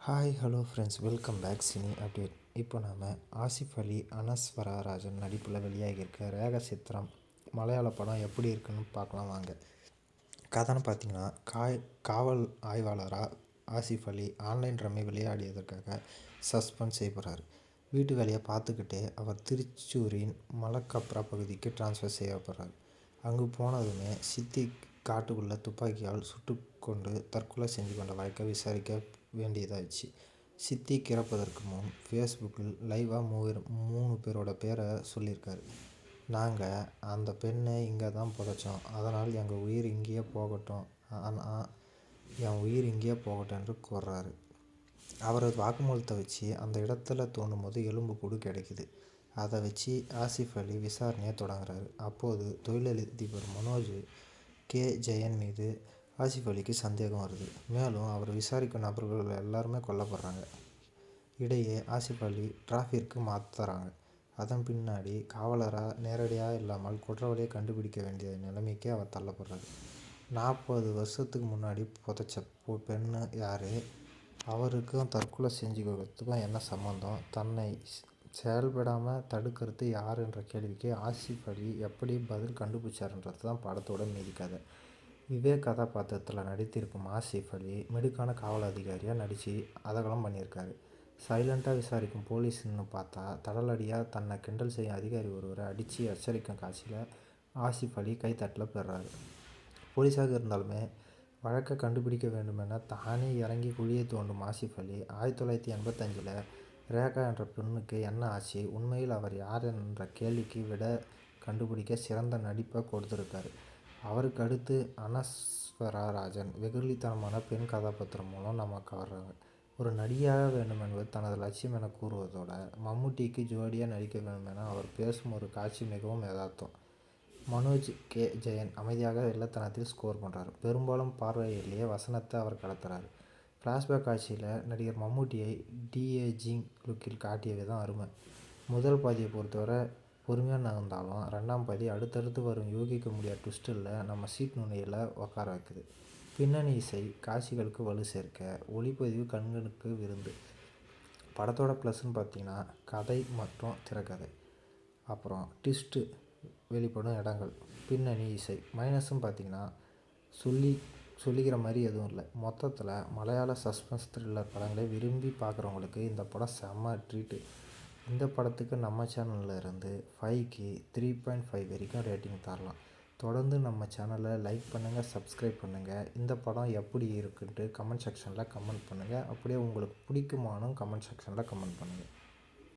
Hello friends, welcome back cine update. இப்போ நாம் ஆசிஃப் அலி, அனஸ்வரா ராஜன் நடிப்பில் வெளியாகியிருக்க ரேக சித்திரம் மலையாள படம் எப்படி இருக்குன்னு பார்க்கலாம் வாங்க. கதைன்னு பார்த்தீங்கன்னா, காவல் ஆய்வாளராக Asif Ali online rummy விளையாடியதற்காக suspend செய்யப்படுறார். வீட்டு வேலையை பார்த்துக்கிட்டே அவர் திருச்சூரின் மலக்கப்ரா பகுதிக்கு டிரான்ஸ்ஃபர் செய்யப்படுறார். அங்கு போனதுமே சித்தி காட்டுக்குள்ளே துப்பாக்கியால் சுட்டு கொண்டு தற்கொலை செஞ்சு கொண்ட வழக்கை விசாரிக்க வேண்டியதாச்சு. சித்தி இறப்பதற்கு முன் ஃபேஸ்புக்கில் லைவாக 3 பேரோட பேரை சொல்லியிருக்காரு. நாங்கள் அந்த பெண்ணை இங்கே தான் புதைச்சோம், அதனால் எங்கள் உயிர் இங்கேயே போகட்டும், ஆனால் என் உயிர் இங்கேயே போகட்டும் என்று கூறுறாரு. அவரது வாக்குமூலத்தை வச்சு அந்த இடத்துல தோண்டும் போது எலும்புக்கூடு கிடைக்குது. அதை வச்சு ஆசிஃப் அலி விசாரணையை தொடங்குறாரு. அப்போது தொழிலதிபர் மனோஜ் ஜெயன் மீது ஆசிஃப் அலிக்கு சந்தேகம் வருது. மேலும் அவர் விசாரிக்கும் நபர்கள் எல்லாருமே கொல்லப்படுறாங்க. இடையே ஆசிஃப் அலி டிராஃபிக்கு மாற்றுறாங்க. அதன் பின்னாடி காவலராக நேரடியாக இல்லாமல் குற்றவாளியை கண்டுபிடிக்க வேண்டிய நிலைமைக்கு அவர் தள்ளப்படுறாரு. 40 வருஷத்துக்கு முன்னாடி புதைச்ச பெண்ணு யார், அவருக்கும் தற்கொலை செஞ்சுக்கிறதுக்கும் என்ன சம்மந்தம், தன்னை செயல்படாமல் தடுக்கிறது யார் என்ற கேள்விக்கு ஆசிஃப் அலி எப்படி பதில் கண்டுபிடிச்சாருன்றது தான் படத்தோட மீதி கதை. விவேக் கதாபாத்திரத்தில் நடித்திருக்கும் ஆசிஃப் அலி மிடுக்கான காவல் அதிகாரியாக நடித்து அதகலம் பண்ணியிருக்காரு. சைலண்ட்டாக விசாரிக்கும் போலீஸ்னு பார்த்தா தடலடியாக தன்னை கிண்டல் செய்யும் அதிகாரி ஒருவரை அடித்து எச்சரிக்கும் காட்சியில் ஆசிஃப் அலி கைத்தட்டல் பெறாரு. போலீஸாக இருந்தாலுமே வழக்கை கண்டுபிடிக்க வேண்டுமென தானே இறங்கி குழியை தோண்டும் ஆசிஃப் அலி 1985 ரேகா என்ற பெண்ணுக்கு என்ன ஆச்சு, உண்மையில் அவர் யார் என்ற கேள்விக்கு விட கண்டுபிடிக்க சிறந்த நடிப்பை கொடுத்துருக்காரு. அவருக்கு அடுத்து அனஸ்வரா ராஜன் வெகுளித்தனமான பெண் கதாபாத்திரம் மூலம் நம்ம கவர்றாங்க. ஒரு நடிகையாக வேண்டும் என்பது தனது லட்சியம் என கூறுவதோடு மம்முட்டிக்கு ஜோடியாக நடிக்க வேண்டும் என அவர் பேசும் ஒரு காட்சி மிகவும் யதார்த்தம். மனோஜ் ஜெயன் அமைதியாக இல்லத்தனத்தில் ஸ்கோர் பண்ணுறார். பெரும்பாலும் பார்வையிலேயே வசனத்தை அவர் கடத்துறாரு. ஃப்ளாஷ்பேக் காட்சியில் நடிகர் மம்முட்டியை டிஏஜிங் லுக்கில் காட்டிய விதம் அருமை. முதல் பாதியை பொறுத்தவரை பொறுமையாக நகர்ந்தாலும் 2ஆம் பாதி அடுத்தடுத்து வரும் யூகிக்க முடியாத ட்விஸ்டில் நம்ம சீட் நுனியில் உட்கார வைக்குது. பின்னணி இசை காட்சிகளுக்கு வலு சேர்க்க, ஒளிப்பதிவு கண்களுக்கு விருந்து. படத்தோட ப்ளஸ்ன்னு பார்த்தீங்கன்னா கதை மற்றும் திரைக்கதை, அப்புறம் ட்விஸ்ட்டு வெளிப்படும் இடங்கள், பின்னணி இசை. மைனஸ்ன்னு பார்த்தீங்கன்னா சொல்லிக்கிற மாதிரி எதுவும் இல்லை. மொத்தத்தில் மலையாள சஸ்பென்ஸ் த்ரில்லர் படங்களை விரும்பி பார்க்குறவங்களுக்கு இந்த படம் செம்ம ட்ரீட்டு. இந்த படத்துக்கு நம்ம சேனலில் இருந்து 5க்கு 3.5 வரைக்கும் ரேட்டிங் தரலாம். தொடர்ந்து நம்ம சேனலை லைக் பண்ணுங்கள், சப்ஸ்கிரைப் பண்ணுங்கள். இந்த படம் எப்படி இருக்குன்ட்டு கமெண்ட் செக்ஷனில் கமெண்ட் பண்ணுங்கள். அப்படியே உங்களுக்கு பிடிக்குமானும் கமெண்ட் செக்ஷனில் கமெண்ட் பண்ணுங்கள்.